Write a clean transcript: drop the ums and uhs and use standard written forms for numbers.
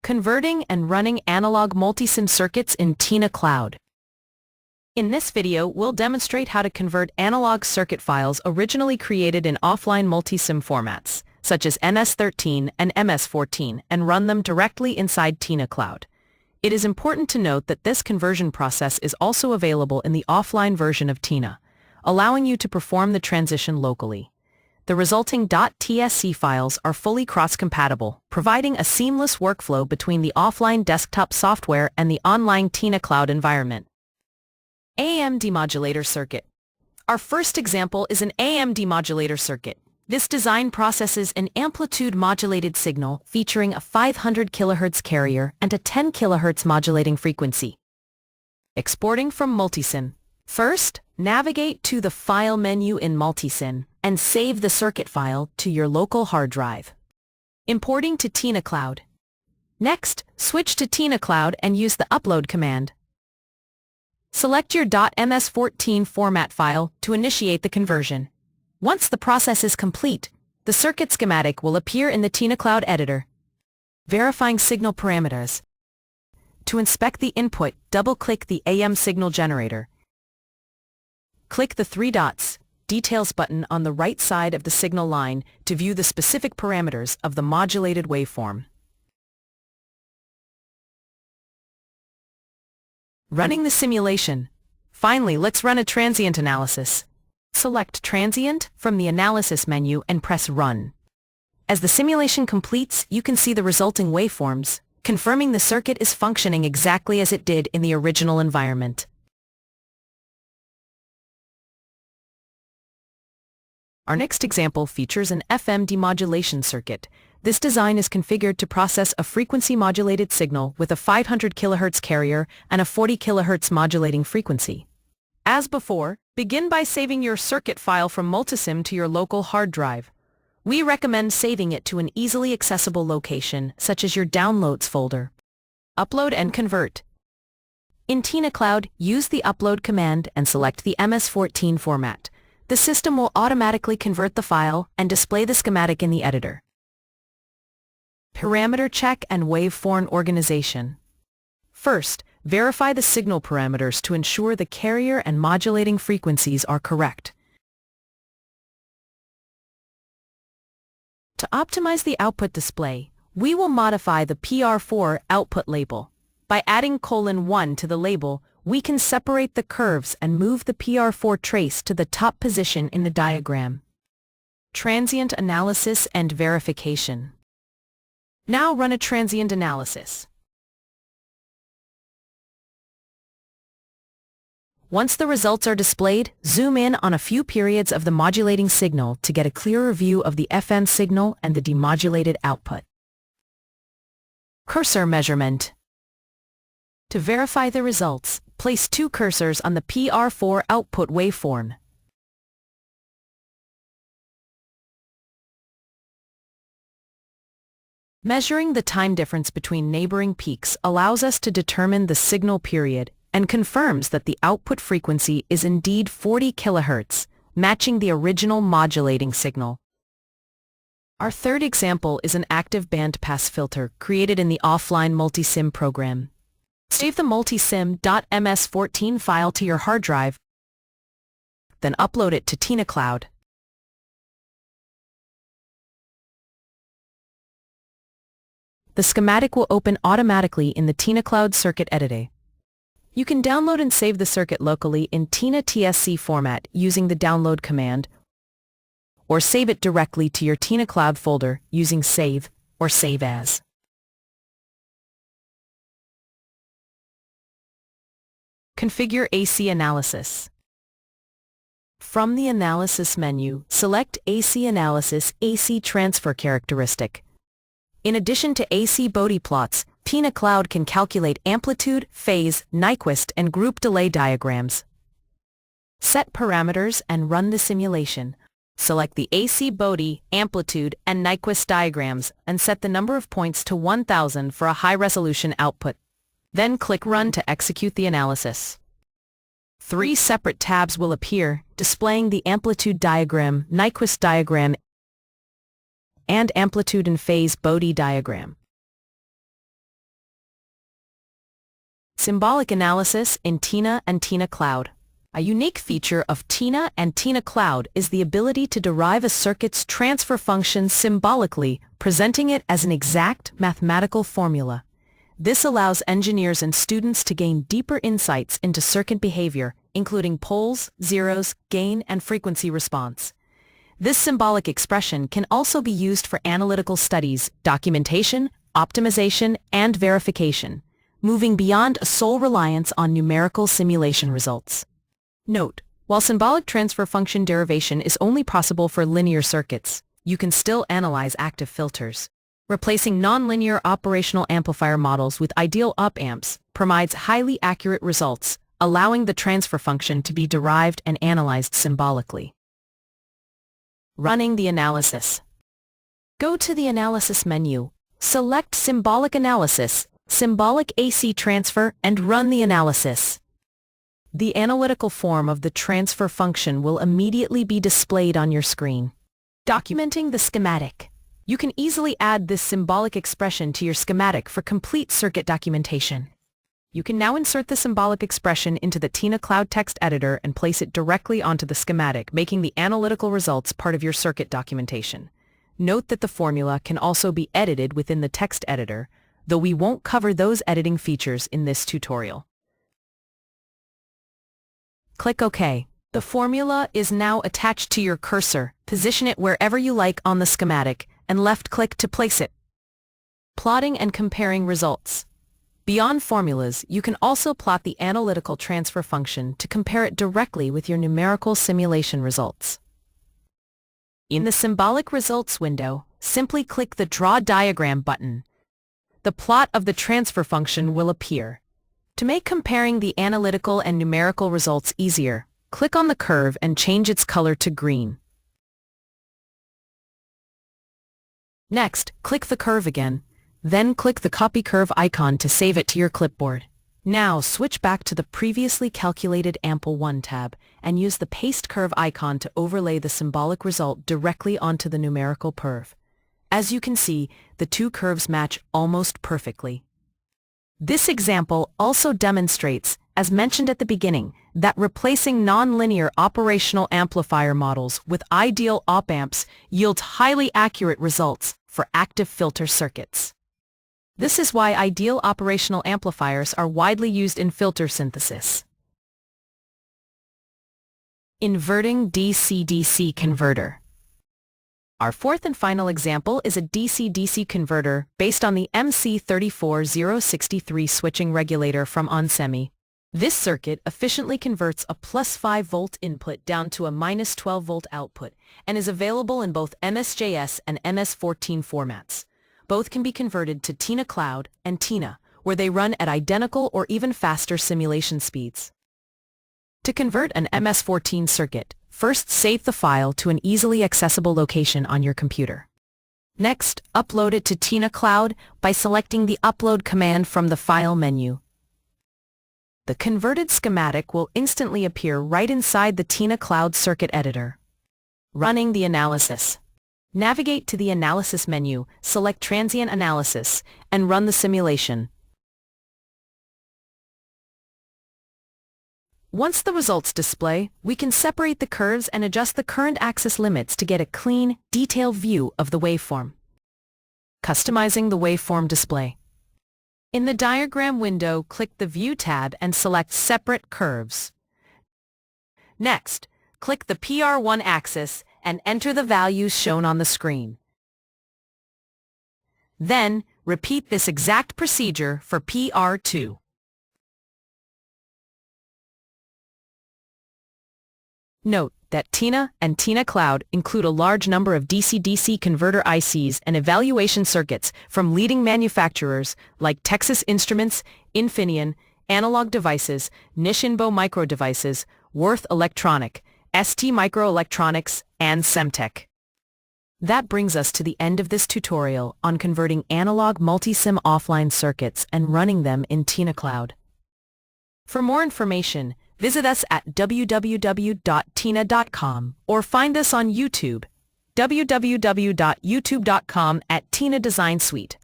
Converting and running analog multisim circuits in TINACloud. In this video, we'll demonstrate how to convert analog circuit files originally created in offline multisim formats, such as MS13 and MS14, and run them directly inside TINACloud. It is important to note that this conversion process is also available in the offline version of TINA, allowing you to perform the transition locally. The resulting .tsc files are fully cross-compatible, providing a seamless workflow between the offline desktop software and the online TINACloud environment. AM Demodulator Circuit. Our first example is an AM Demodulator Circuit. This design processes an amplitude-modulated signal featuring a 500 kHz carrier and a 10 kHz modulating frequency. Exporting from Multisim. First, navigate to the File menu in Multisim and save the circuit file to your local hard drive. Importing to TINACloud. Next, switch to TINACloud and use the Upload command. Select your .MS14 format file to initiate the conversion. Once the process is complete, the circuit schematic will appear in the TINACloud editor. Verifying signal parameters. To inspect the input, double-click the AM signal generator. Click the three dots, Details button on the right side of the signal line to view the specific parameters of the modulated waveform. Running the simulation. Finally, let's run a transient analysis. Select Transient from the Analysis menu and press Run. As the simulation completes, you can see the resulting waveforms, confirming the circuit is functioning exactly as it did in the original environment. Our next example features an FM Demodulation Circuit. This design is configured to process a frequency-modulated signal with a 500 kHz carrier and a 40 kHz modulating frequency. As before, begin by saving your circuit file from Multisim to your local hard drive. We recommend saving it to an easily accessible location, such as your Downloads folder. Upload and convert. In TINACloud, use the Upload command and select the MS14 format. The system will automatically convert the file and display the schematic in the editor. Parameter check and waveform organization. First, verify the signal parameters to ensure the carrier and modulating frequencies are correct. To optimize the output display, we will modify the PR4 output label. By adding :1 to the label, we can separate the curves and move the PR4 trace to the top position in the diagram. Transient analysis and verification. Now run a transient analysis. Once the results are displayed, zoom in on a few periods of the modulating signal to get a clearer view of the FM signal and the demodulated output. Cursor measurement. To verify the results, place two cursors on the PR4 output waveform. Measuring the time difference between neighboring peaks allows us to determine the signal period and confirms that the output frequency is indeed 40 kHz, matching the original modulating signal. Our third example is an active bandpass filter created in the offline Multisim program. Save the multisim.ms14 file to your hard drive, then upload it to TINACloud. The schematic will open automatically in the TINACloud circuit editor. You can download and save the circuit locally in TINA.tsc format using the download command, or save it directly to your TINACloud folder using Save or Save As. Configure AC analysis. From the Analysis menu, select AC Analysis AC Transfer Characteristic. In addition to AC Bode plots, TINACloud can calculate amplitude, phase, Nyquist, and group delay diagrams. Set parameters and run the simulation. Select the AC Bode, amplitude, and Nyquist diagrams and set the number of points to 1000 for a high-resolution output. Then click Run to execute the analysis. Three separate tabs will appear, displaying the amplitude diagram, Nyquist diagram, and amplitude and phase Bode diagram. Symbolic analysis in TINA and TINACloud. A unique feature of TINA and TINACloud is the ability to derive a circuit's transfer function symbolically, presenting it as an exact mathematical formula. This allows engineers and students to gain deeper insights into circuit behavior, including poles, zeros, gain, and frequency response. This symbolic expression can also be used for analytical studies, documentation, optimization, and verification, moving beyond a sole reliance on numerical simulation results. Note: while symbolic transfer function derivation is only possible for linear circuits, you can still analyze active filters. Replacing nonlinear operational amplifier models with ideal op-amps provides highly accurate results, allowing the transfer function to be derived and analyzed symbolically. Running the analysis. Go to the Analysis menu, select Symbolic Analysis, Symbolic AC Transfer, and run the analysis. The analytical form of the transfer function will immediately be displayed on your screen. Documenting the schematic. You can easily add this symbolic expression to your schematic for complete circuit documentation. You can now insert the symbolic expression into the TINACloud text editor and place it directly onto the schematic, making the analytical results part of your circuit documentation. Note that the formula can also be edited within the text editor, though we won't cover those editing features in this tutorial. Click OK. The formula is now attached to your cursor. Position it wherever you like on the schematic, and left-click to place it. Plotting and comparing results. Beyond formulas, you can also plot the analytical transfer function to compare it directly with your numerical simulation results. In the Symbolic Results window, simply click the Draw Diagram button. The plot of the transfer function will appear. To make comparing the analytical and numerical results easier, click on the curve and change its color to green. Next, click the curve again. Then click the Copy Curve icon to save it to your clipboard. Now switch back to the previously calculated Ample 1 tab and use the Paste Curve icon to overlay the symbolic result directly onto the numerical curve. As you can see, the two curves match almost perfectly. This example also demonstrates, as mentioned at the beginning, that replacing nonlinear operational amplifier models with ideal op-amps yields highly accurate results for active filter circuits. This is why ideal operational amplifiers are widely used in filter synthesis. Inverting DC-DC converter. Our fourth and final example is a DC-DC converter based on the MC34063 switching regulator from onsemi. This circuit efficiently converts a plus 5 volt input down to a minus 12 volt output and is available in both MSJS and MS14 formats. Both can be converted to TINACloud and TINA, where they run at identical or even faster simulation speeds. To convert an MS14 circuit, first save the file to an easily accessible location on your computer. Next, upload it to TINACloud by selecting the Upload command from the File menu. The converted schematic will instantly appear right inside the TINACloud circuit editor. Running the analysis. Navigate to the Analysis menu, select Transient Analysis, and run the simulation. Once the results display, we can separate the curves and adjust the current axis limits to get a clean, detailed view of the waveform. Customizing the waveform display. In the diagram window, click the View tab and select Separate Curves. Next, click the PR1 axis and enter the values shown on the screen. Then, repeat this exact procedure for PR2. Note that TINA and TINACloud include a large number of DC-DC converter ICs and evaluation circuits from leading manufacturers like Texas Instruments, Infineon, Analog Devices, Nishinbo Micro Devices, Worth Electronic, ST Microelectronics, and Semtech. That brings us to the end of this tutorial on converting analog multisim offline circuits and running them in TINACloud. For more information, visit us at www.tina.com or find us on YouTube, www.youtube.com@TINA Design Suite.